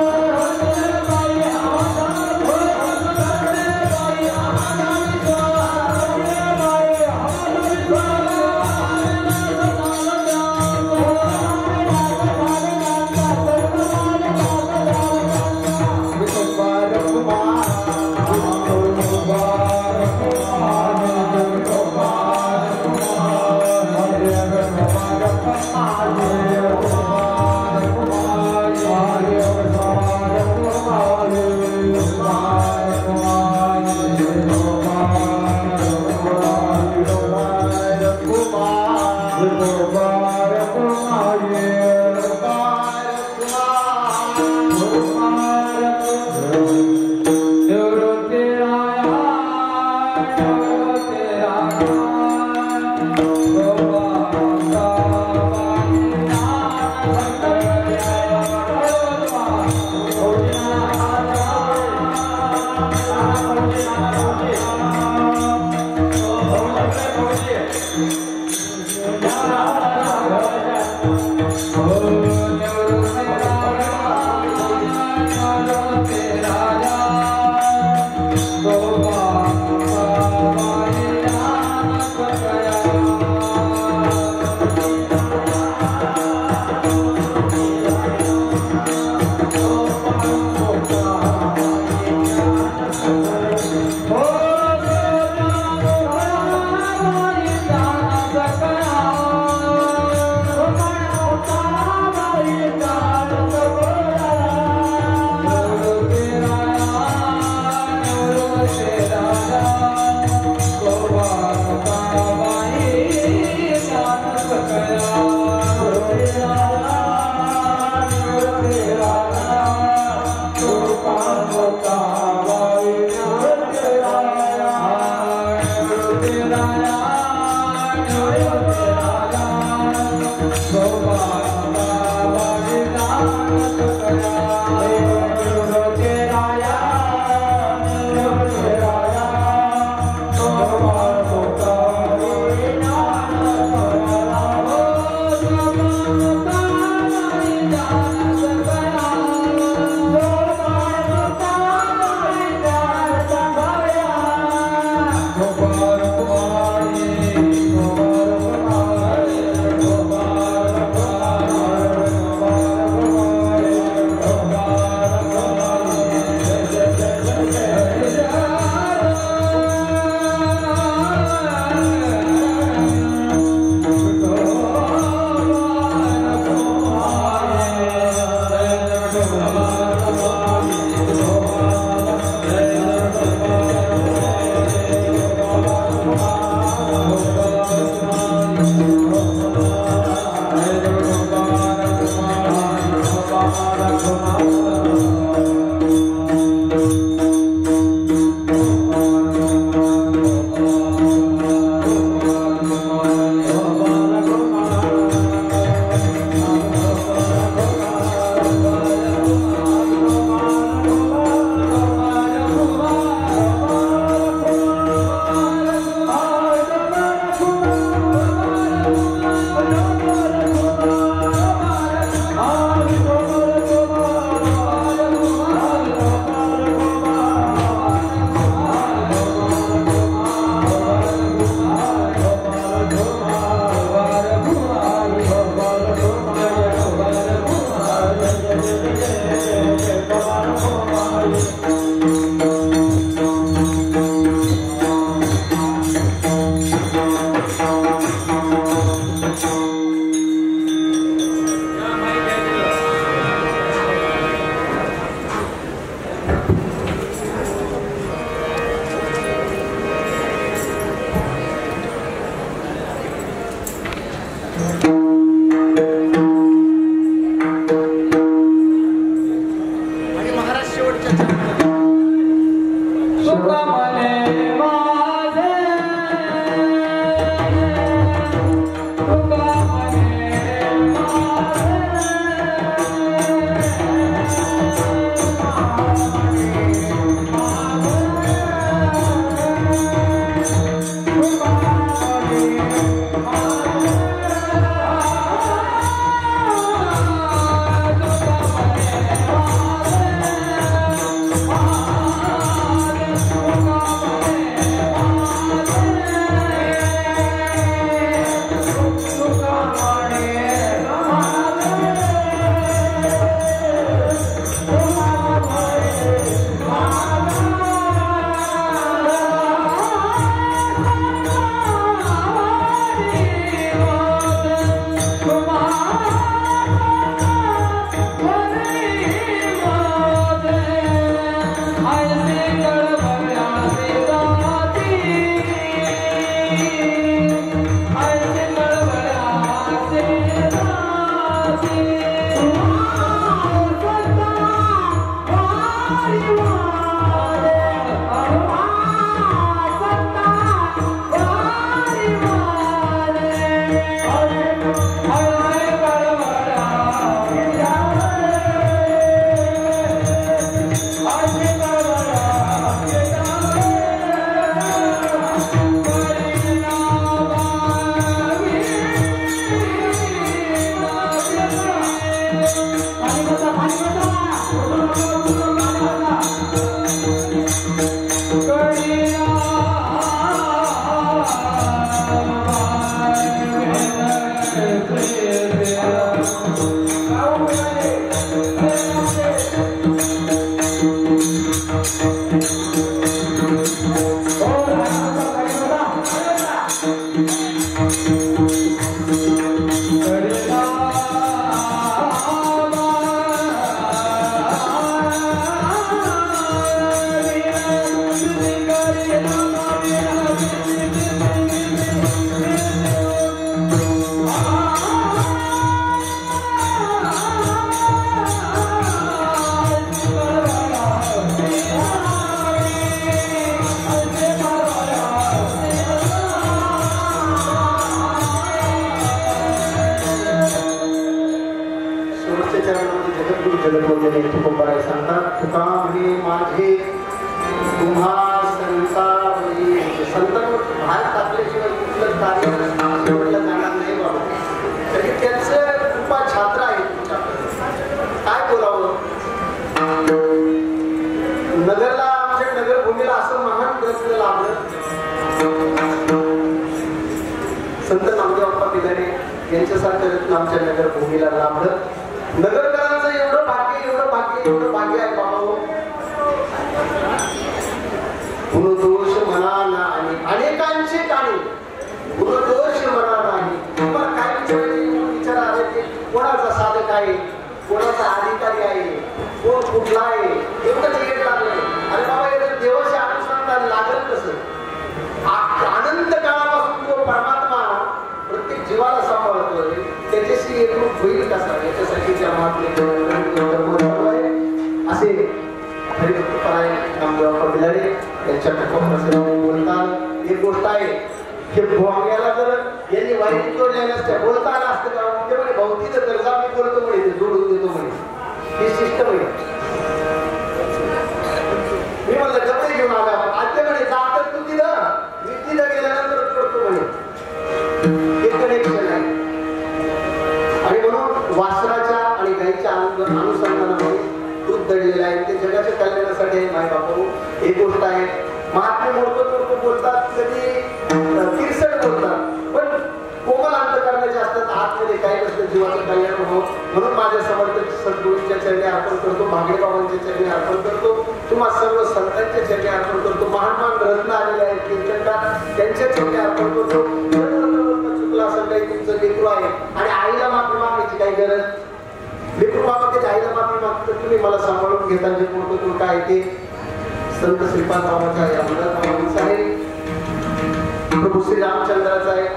प्रभू श्री रामचंद्राचा आहे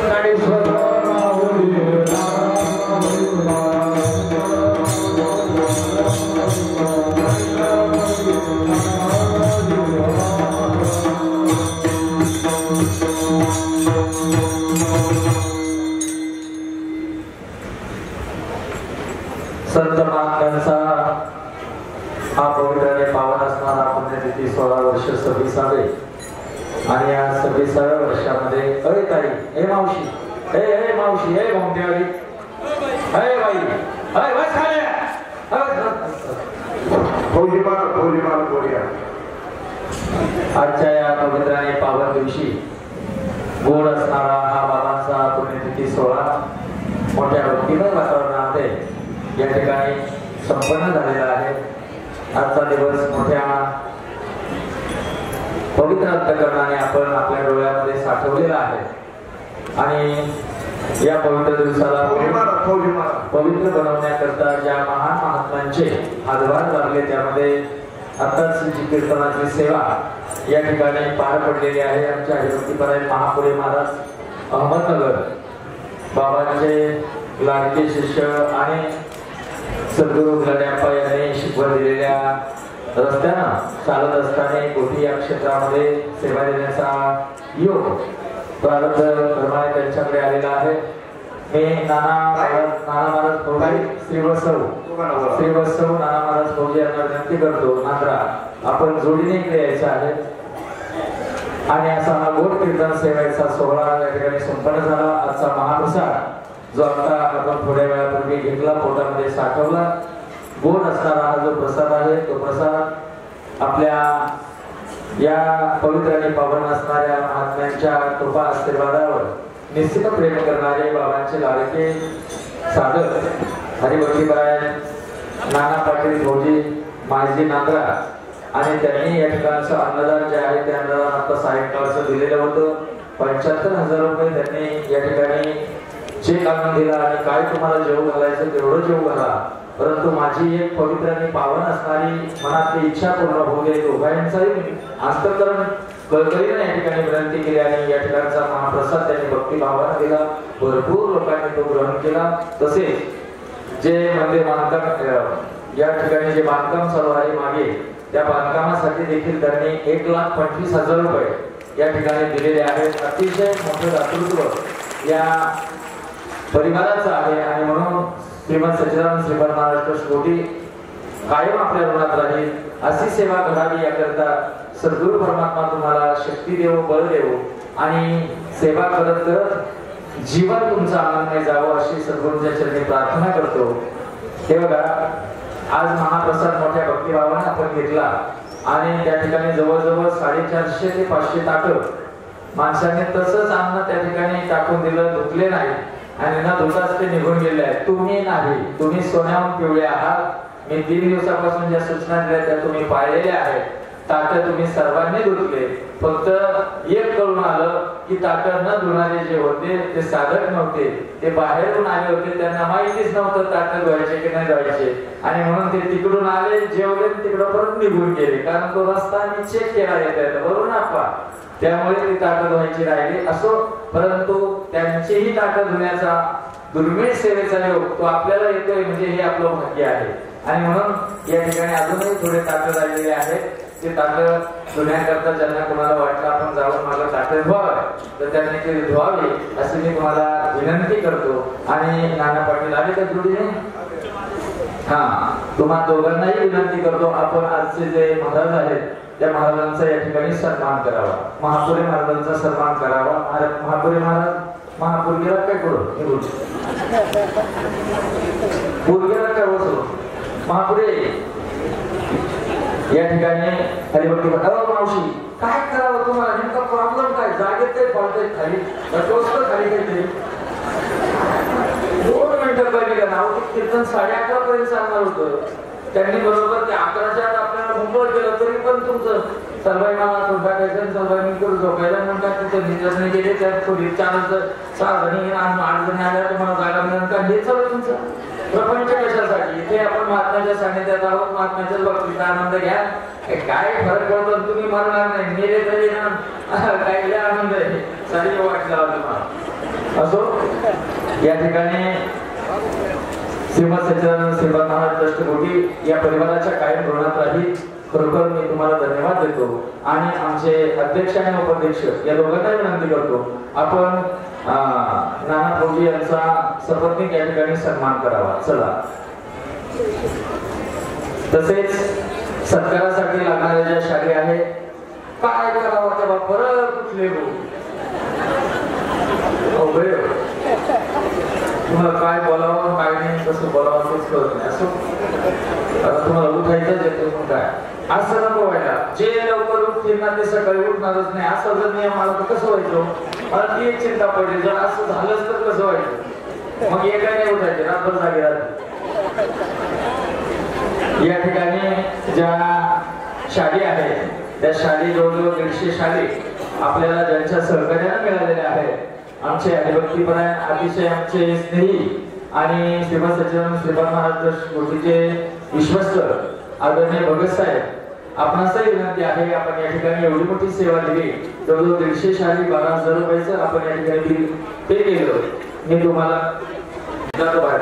आणि संत महात्म्यांचा हा पवित्र आणि पावन असणारा पुण्यतिथी 16 वर्ष 26वे आणि या 26व्या वर्षामध्ये अरे ताई हे मावशी हे मावशी हे भोंगटेवाली हे बाई हे बस खाली फौजीमान बोलिया आजच्या या पवित्र आणि पावन दिवशी गोड असणारा हा बाबांचा पुण्यतिथी सोहळा मोठ्या भक्तिमय वातावरणामध्ये या ठिकाणी संपन्न झालेला आहे। आजचा दिवस मोठ्या पवित्र अंतःकरणाने आपण आपल्या डोळ्यामध्ये साठवलेला आहे आणि या पवित्र दिवसाला पवित्र बनवण्याकरता ज्या महान महात्म्यांचे हातभार लागले त्यामध्ये आत्ताच कीर्तनाची सेवा या ठिकाणी पार पडलेले आहे आमच्या हरिभक्तीपरायण महापुरे महाराज अहमदनगर बाबांचे लाडके शिष्य आणि सद्गुरू गड्याप्पा यांनी शिकवण दिलेल्या रस्त्यानं चालत असताना कोठी या क्षेत्रामध्ये सेवा देण्याचा योग प्रारब्ध प्रमाणे त्यांच्याकडे आलेला आहे. मी नाना महाराज फौजी श्रीवत्सव नाना महाराज फौजी यांना विनंती करतो, नांद्रा आपण जोडीने इकडे यायचं आहे. आणि असा हा गोड कीर्तन सेवेचा सोहळा या ठिकाणी संपन्न झाला. आजचा महाप्रसाद जो आता आपण थोड्या वेळापूर्वी घेतला, पोटामध्ये साठवला, गोड असणारा हा जो प्रसाद आहे तो प्रसाद आपल्या या पवित्र आणि पावन असणाऱ्या महात्म्यांच्या कृपा आशीर्वादावर निश्चित प्रेम करणारे बाबांचे लाडके साधक हरिभक्तीपरायण नाना पाटील फौजी माजी नांद्रा आणि त्यांनी या ठिकाणचं अन्नदान जे आहे ते अन्नदान आता सायंकाळचं दिलेलं होतं. 75,000 रुपये त्यांनी या ठिकाणी चेक आणून दिला आणि काय तुम्हाला जेव घालायचं तेवढं जेव घाला, परंतु माझी एक पवित्र आणि पावन असणारी मनातली इच्छा पूर्ण होऊ दे. दोघांचाही अंतःकरण कळकळीने या ठिकाणी विनंती केली आणि या ठिकाणचा महाप्रसाद त्यांनी भक्तिभावाने दिला. भरपूर लोकांनी तो ग्रहण केला. तसेच जे मंदिर बांधकाम या ठिकाणी जे बांधकाम चालू आहे मागे, त्या बांधकामासाठी देखील त्यांनी 1,25,000 रुपये या ठिकाणी दिलेले आहेत. अतिशय मोठं दातृत्व या परिवाराचं आहे आणि म्हणून श्रीमंत सच्चिदानंद श्रीपाद महाराज ट्रस्ट कोठी कायम आपल्या ऋणात राहील. अशी सेवा घडावी याकरता सद्गुरू परमात्मा तुम्हाला शक्ती देवो, बळ देवो आणि सेवा करत करत जीवन तुमचं आनंदमय जावं अशी सद्गुरूंच्या चरणी प्रार्थना करतो. हे बघा, आज महाप्रसाद मोठ्या भक्तिभावाने आपण घेतला आणि त्या ठिकाणी जवळजवळ 450 ते 500 ताटं माणसाने तसंच अन्न त्या ठिकाणी टाकून दिलं, धुतले नाही आणि न धुताच ते निघून गेले आहेत. तुम्ही नाही, तुम्ही सोन्याहून पिवळे आहात. मी 3 दिवसापासून ज्या सूचना दिल्या त्या तुम्ही पाळलेल्या आहेत. ताटं तुम्ही सर्वांनी धुतले, फक्त एक कळून आलं की ताटं न धुणारे जे होते ते साधक नव्हते, ते बाहेरून आले होते, त्यांना माहितीच नव्हतं ताटं धुवायचे की नाही धुवायचे आणि म्हणून ते तिकडून आले, जेवले, तिकडं परत निघून गेले. कारण तो रस्ता मी चेक केला येत बरोबर ना, त्यामुळे ती ताटं धुवायची राहिली. असो, परंतु त्यांचीही ताटं धुण्याचा दुर्मिळ सेवेचा योग तो आपल्याला येतोय म्हणजे हे आपलं भाग्य आहे. आणि म्हणून या ठिकाणी अजूनही थोडे ताटं राहिलेले आहेत. ते ताटं धुण्याकरता ज्यांना कोणाला वाटलं आपण जाऊन मला ताटं धुवावं तर त्यांनी ते धुवावे अशी मी तुम्हाला विनंती करतो. आणि नाना पाटील आले का जोडीने? हा, तुम्हा दोघांनाही विनंती करतो, आपण आजचे जे महाराज आहेत त्या महाराजांचा या ठिकाणी सन्मान करावा, महापुरे महाराजांचा सन्मान करावा. महापुरे महाराज महापूर्गेला काय करू पूर्गेला काय बसलो महापुरे या ठिकाणी हरिभक्ती मावशी काय करावं तुम्हाला, नेमका प्रॉब्लेम काय, जागेत काही फॉल्ट आहे खाली खाली काहीतरी 2 मिनिटं पहिले नाव कीर्तन 11:30 पर्यंत चालणार होतं. त्यांनी बरोबर ते 11च्या आत आपल्याला मुंबईत गेलं तरी पण तुमचं सर्वाई मला टाकायचं, सर्वांनी करू झोपायला म्हणतात तिथं निर्णय गेले. त्यात थोडी 4 जणी 8 जणी आल्या तुम्हाला जागा मिळून का हे चालू तुमचं प्रपंच कशासाठी. इथे आपण महात्म्याच्या सानिध्यात आहोत, महात्म्याच्याच बाबतीत आनंद घ्या. काय फरक पडतो, तुम्ही मरणार नाही, मेले तरी ना काय आनंद आहे, सारी वाटला तुम्हाला. असो, या ठिकाणी श्रीमंत सच्चिदानंद श्रीपाद महाराज ट्रस्ट कोठी या परिवाराच्या कायम ऋणात राहील. खरोखर मी तुम्हाला धन्यवाद देतो आणि आमचे अध्यक्ष आणि उपाध्यक्ष या दोघांना विनंती करतो, आपण नाना फौजी यांचा सपत्नीक या ठिकाणी सन्मान करावा. चला, तसेच सत्कारासाठी लागणाऱ्या ज्या शाली आहेत काय करावं तेव्हा परत कुठले तुम्हाला काय बोलावं काय नाही कसं बोलावं तेच कळत नाही. असं तुम्हाला उठायचं येतं काय असं नको व्हायला. जे लवकर उठतील ना ते सकाळी उठणारच नाही, असं जर नियम आला तर कसं व्हायचं. मला ती एक चिंता पडली, जर असं झालंच तर कसं व्हायचं. मग एका नाही उठायचे, रात्रभर जागे राहते. या ठिकाणी ज्या शाली आहेत त्या शाली जवळजवळ 150 शाली आपल्याला ज्यांच्या सहकार्याने मिळालेल्या आहेत. आमचे हरिभक्तीपरायण अतिशय आमचे स्नेही आणि श्रीमंत सच्चिदानंद श्रीपाद महाराज ट्रस्ट कोठीचे विश्वस्त आदरणीय भगत साहेब आपणासही विनंती आहे, आपण या ठिकाणी एवढी मोठी सेवा दिली, जवळजवळ 150 रुपयाचं आपण या ठिकाणी बिल पे केलं. मी तुम्हाला जातो बाहेर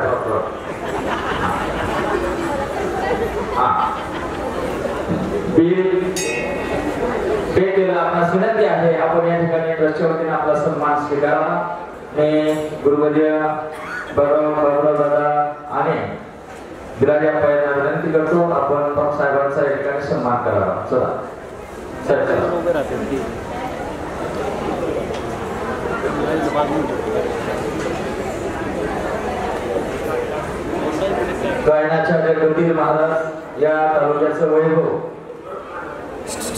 बिल पे केलं. आपणास विनंती आहे, आपण या ठिकाणी ट्रस्टच्या वतीने आपला सन्मान स्वीकारावा. मी गुरुवर्य बाबूराव दादा आणि बिराजी अप्पांना विनंती करतो, आपण साहेबांचा या ठिकाणी सन्मान करावा. चला गायनाच्या गंभीर महाराज या तालुक्याचं वैभव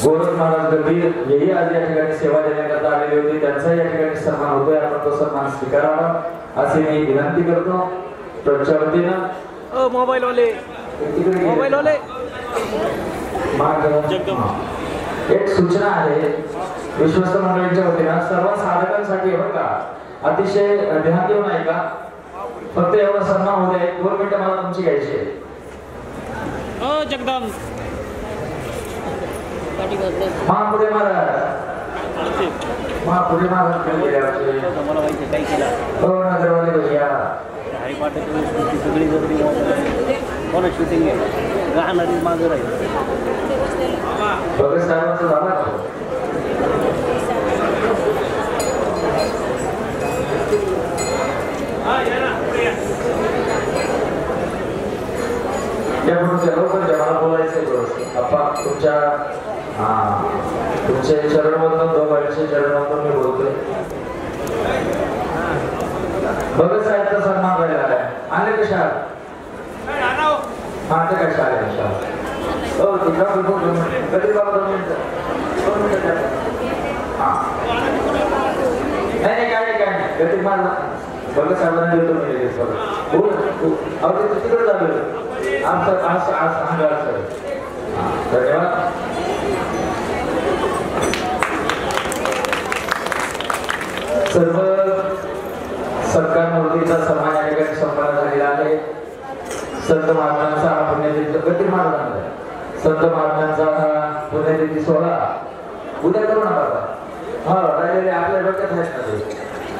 गोरख महाराज गंभीर हेही आज या ठिकाणी सेवा देण्याकरता आलेले होते. त्यांचा या ठिकाणी सन्मान होतोय, आपण तो सन्मान स्वीकारावा असे मी विनंती करतो. ट्रस्टच्या वतीनं मोबाईल वाले एक सूचना आहे विश्वस्त मंडळींच्या वतीनं सर्व साधकांसाठी बरं का, अतिशय ध्यान देऊन ऐका. फक्त एवढा सन्मान होत आहे, 2 मिनिटं मला तुमची घ्यायची आहे. जगदम महापुढे महाराज हो नगरवाले भैया सगळी जगडी कोणा शूटिंग आहे राहणारी मागं राहील. भगत साहेबांचं झाला का? मला बोलायचं अप्पा तुमचे चरणवंदन दोघांचे चरणवंदन मी बोलतोय. भगत साहेबचा सन्मान राहिला आहे. आले कशा ते कशा आले हो तुझा कधी बाबा नाही काय नाही गती मला भगत साहेबांना देतो मी बोल तिकडे झालं आमचं आज सांगा सर. धन्यवाद. सर्व सरकार मूर्तीचा सन्मान या ठिकाणी संपन्न झालेला आहे. संत महात्म्यांचा पुण्यतिथी गती महाराजांचा संत महात्म्यांचा पुण्यतिथी सोहळा उद्या करू नका. हा राहिलेले आपल्या डोक्यात आहेत.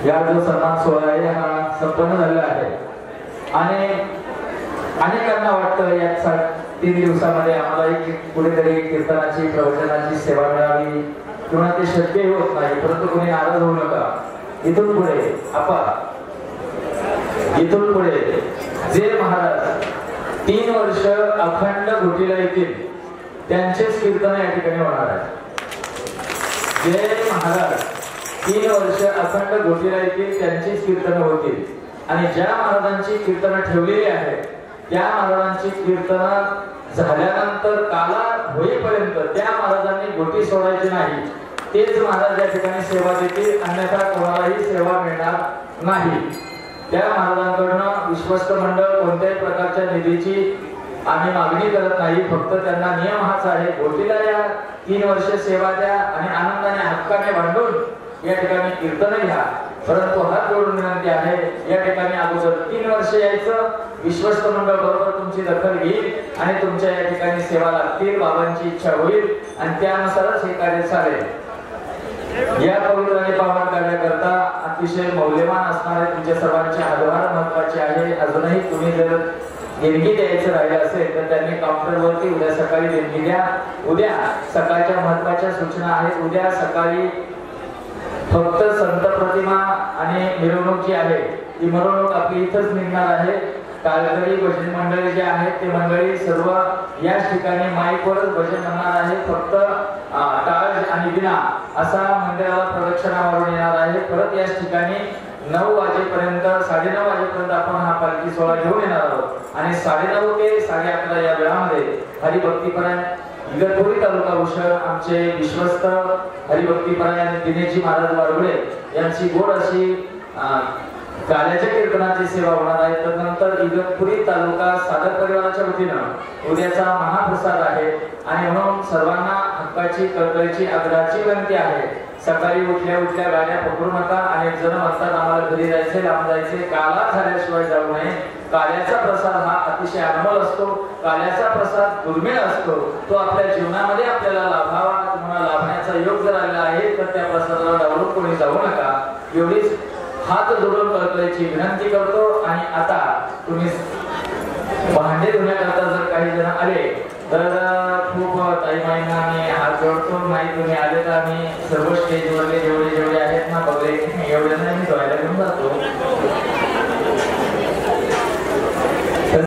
या जो सन्मान सोहळा आहे हा संपन्न झालेला आहे आणि अनेकांना वाटतं या 3 दिवसामध्ये आम्हाला एक कुठेतरी कीर्तनाची प्रवचनाची सेवा मिळावी किंवा ते शक्य होत नाही, परंतु कोणी नाराज होऊ नका. इथून पुढे जे महाराज 3 वर्ष अखंड घोटीला येतील त्यांचेच कीर्तन या ठिकाणी होणार आहे. जे महाराज 3 वर्ष अखंड घोटीला येतील त्यांचीच कीर्तन होतील आणि ज्या महाराजांची कीर्तन ठेवलेली आहेत त्या महाराजांची कीर्तन झाल्यानंतर काला होईपर्यंत त्या महाराजांनी घोटी सोडायची नाही. तेच महाराज या ठिकाणी सेवा देतील, अन्यथा कोणालाही सेवा मिळणार नाही. त्या महाराजांकडून विश्वस्त मंडळ कोणत्याही प्रकारच्या निधीची आम्ही मागणी करत नाही. फक्त त्यांना नियम हाच आहे, घोटीला या 3 वर्ष सेवा द्या आणि आनंदाने हक्काने भांडून या ठिकाणी कीर्तन घ्या. परंतु हात जोडून विनंती आहे, या ठिकाणी अगोदर 3 वर्ष यायचं, विश्वस्त मंडळ बरोबर तुमची दखल घेईल आणि तुमच्या या ठिकाणी सेवा लागतील. बाबांची इच्छा होईल आणि त्यानुसारच हे कार्य चालेल. या पवित्र आणि पावन कार्याकरता अतिशय मौल्यवान असणारे तुमच्या सर्वांचे आभार महत्वाचे आहे. अजूनही तुम्ही जर देणगी द्यायचं राहिलं असेल तर त्यांनी काउंटरवरती उद्या सकाळी देणगी द्या. उद्या सकाळच्या महत्वाच्या सूचना आहेत. उद्या सकाळी फक्त संत प्रतिमा आणि मिरवणूक जी आहे ती मिरवणूक आपली इथंच निघणार आहे. कालकरी भजन मंडळी जे आहेत ते मंडळी सर्व याच ठिकाणी माईकवरच भजन म्हणणार आहे. फक्त टाळ आणि विना असा मंडळाला प्रदक्षिणा मारून येणार आहे. परत याच ठिकाणी 9 वाजेपर्यंत 9:30 वाजेपर्यंत आपण हा पालखी सोहळा घेऊन येणार आहोत आणि 9:30 ते 11:30 या वेळामध्ये हरिभक्तीपरायण इगतपुरी तालुका उशर आमचे विश्वस्त हरिभक्तीपरायण दिनेशजी महाराज वारगुडे यांची गोड अशी काल्याच्या कीर्तनाची सेवा होणार आहे. तदनंतर इगतपुरी तालुका साधक परिवाराच्या वतीनं उद्याचा महाप्रसाद आहे आणि म्हणून सर्वांना हक्काची कळकळीची आग्रहाची विनंती आहे. सकाळी उठल्या उठल्या गाड्या पकडू नका. अनेक जण म्हणतात आम्हाला घरी जायचे, लांब जायचे. काला झाल्याशिवाय जाऊ नये. काल्याचा प्रसाद हा अतिशय अनमोल असतो. काल्याचा प्रसाद दुर्मिळ असतो. तो आपल्या जीवनामध्ये आपल्याला लाभावा, तुम्हाला लाभण्याचा योग जर आलेला आहे तर त्या प्रसादाला डावलून कोणी जाऊ नका एवढीच हात जोडून कळकळीची विनंती करतो. आणि आता तुम्ही भांडे धुण्याकरता जर काही जण आले तर खूप ताईमाईंना आम्ही हात जोडतो. नाही तुम्ही आले तर आम्ही सर्व स्टेजवरले जेवढे आहेत ना बघले एवढ्यांना मी